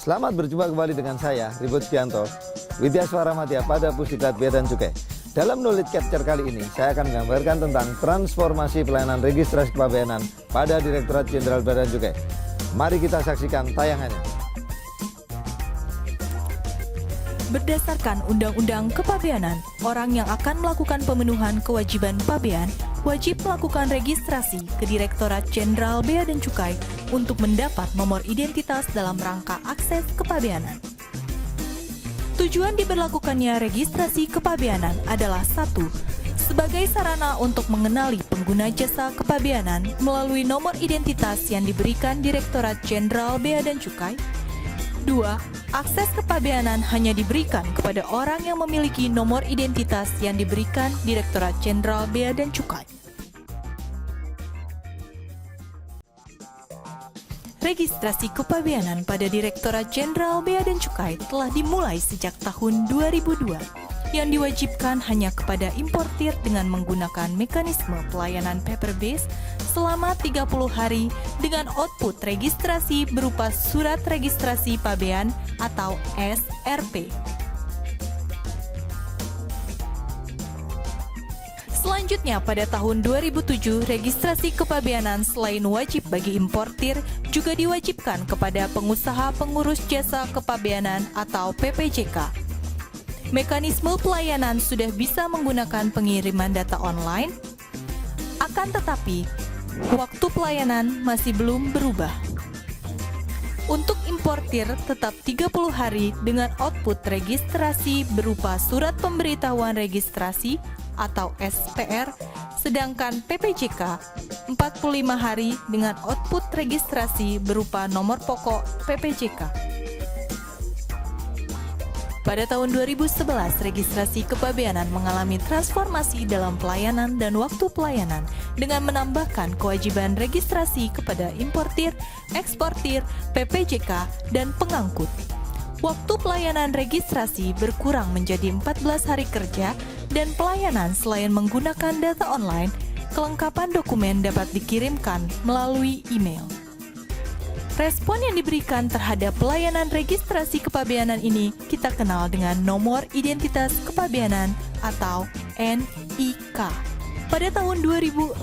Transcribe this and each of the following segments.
Selamat berjumpa kembali dengan saya, Ribut Pianto, Widya Suara Madya pada Pusdiklat Bea dan Cukai. Dalam Knowledge Capture kali ini, saya akan menggambarkan tentang transformasi pelayanan registrasi kepabeanan pada Direktorat Jenderal Bea dan Cukai. Mari kita saksikan tayangannya. Berdasarkan Undang-Undang Kepabeanan, orang yang akan melakukan pemenuhan kewajiban pabean wajib melakukan registrasi ke Direktorat Jenderal Bea dan Cukai untuk mendapat nomor identitas dalam rangka akses kepabeanan. Tujuan diberlakukannya registrasi kepabeanan adalah 1. Sebagai sarana untuk mengenali pengguna jasa kepabeanan melalui nomor identitas yang diberikan Direktorat Jenderal Bea dan Cukai. 2. Akses kepabeanan hanya diberikan kepada orang yang memiliki nomor identitas yang diberikan Direktorat Jenderal Bea dan Cukai. Registrasi kepabeanan pada Direktorat Jenderal Bea dan Cukai telah dimulai sejak tahun 2002, yang diwajibkan hanya kepada importir dengan menggunakan mekanisme pelayanan paper base selama 30 hari dengan output registrasi berupa Surat Registrasi Pabean atau SRP. Selanjutnya, pada tahun 2007, registrasi kepabeanan selain wajib bagi importir, juga diwajibkan kepada pengusaha pengurus jasa kepabeanan atau PPJK. Mekanisme pelayanan sudah bisa menggunakan pengiriman data online, akan tetapi waktu pelayanan masih belum berubah. Untuk importir tetap 30 hari dengan output registrasi berupa Surat Pemberitahuan Registrasi atau SPR, sedangkan PPJK 45 hari dengan output registrasi berupa nomor pokok PPJK. Pada tahun 2011, registrasi kepabeanan mengalami transformasi dalam pelayanan dan waktu pelayanan dengan menambahkan kewajiban registrasi kepada importir, eksportir, PPJK, dan pengangkut. Waktu pelayanan registrasi berkurang menjadi 14 hari kerja dan pelayanan selain menggunakan data online, kelengkapan dokumen dapat dikirimkan melalui email. Respon yang diberikan terhadap pelayanan registrasi kepabeanan ini kita kenal dengan Nomor Identitas Kepabeanan atau NIK. Pada tahun 2014,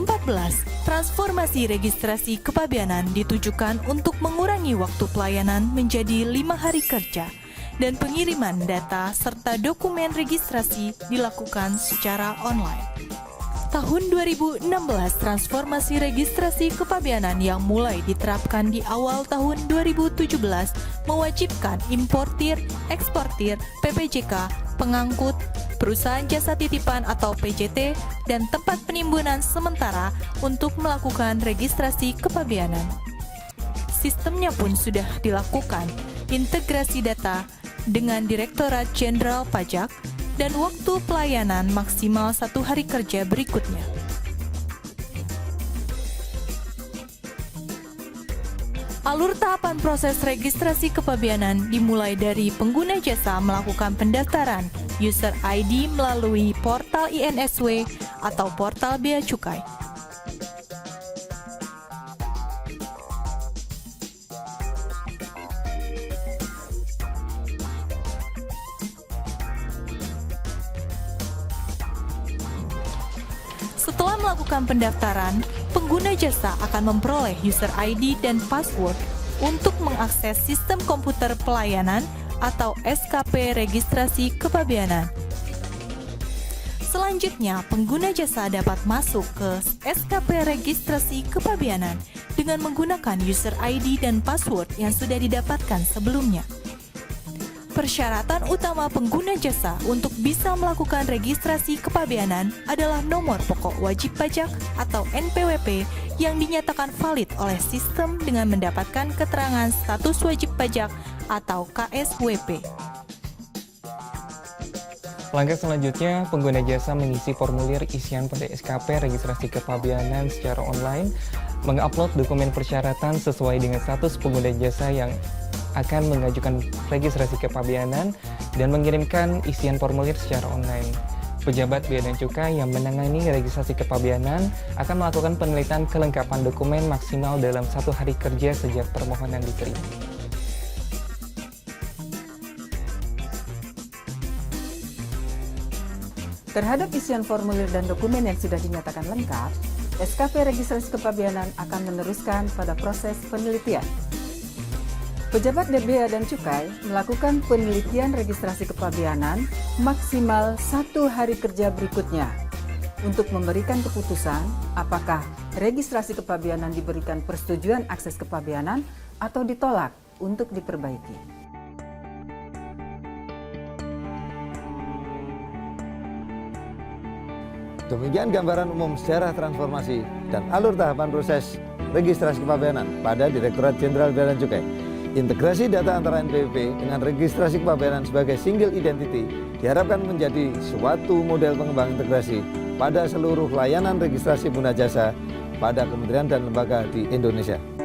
transformasi registrasi kepabeanan ditujukan untuk mengurangi waktu pelayanan menjadi 5 hari kerja dan pengiriman data serta dokumen registrasi dilakukan secara online. Tahun 2016, transformasi registrasi kepabeanan yang mulai diterapkan di awal tahun 2017 mewajibkan importir, eksportir, PPJK, pengangkut, perusahaan jasa titipan atau PJT, dan tempat penimbunan sementara untuk melakukan registrasi kepabeanan. Sistemnya pun sudah dilakukan integrasi data dengan Direktorat Jenderal Pajak dan waktu pelayanan maksimal 1 hari kerja berikutnya. Alur tahapan proses registrasi kepabeanan dimulai dari pengguna jasa melakukan pendaftaran user ID melalui portal INSW atau portal Bea Cukai. Setelah melakukan pendaftaran, pengguna jasa akan memperoleh user ID dan password untuk mengakses sistem komputer pelayanan atau SKP registrasi kepabeanan. Selanjutnya, pengguna jasa dapat masuk ke SKP registrasi kepabeanan dengan menggunakan user ID dan password yang sudah didapatkan sebelumnya. Persyaratan utama pengguna jasa untuk bisa melakukan registrasi kepabeanan adalah nomor pokok wajib pajak atau NPWP yang dinyatakan valid oleh sistem dengan mendapatkan keterangan status wajib pajak atau KSWP. Langkah selanjutnya, pengguna jasa mengisi formulir isian pada SKP registrasi kepabeanan secara online, mengupload dokumen persyaratan sesuai dengan status pengguna jasa yang akan mengajukan registrasi kepabeanan dan mengirimkan isian formulir secara online. Pejabat Bea dan Cukai yang menangani registrasi kepabeanan akan melakukan penelitian kelengkapan dokumen maksimal dalam 1 hari kerja sejak permohonan diterima. Terhadap isian formulir dan dokumen yang sudah dinyatakan lengkap, SKP Registrasi Kepabeanan akan meneruskan pada proses penelitian. Pejabat Bea dan Cukai melakukan penelitian registrasi kepabeanan maksimal 1 hari kerja berikutnya untuk memberikan keputusan apakah registrasi kepabeanan diberikan persetujuan akses kepabeanan atau ditolak untuk diperbaiki. Demikian gambaran umum sejarah transformasi dan alur tahapan proses registrasi kepabeanan pada Direktorat Jenderal Bea dan Cukai. Integrasi data antara NPWP dengan registrasi kepabeanan sebagai single identity diharapkan menjadi suatu model pengembang integrasi pada seluruh layanan registrasi pengguna jasa pada kementerian dan lembaga di Indonesia.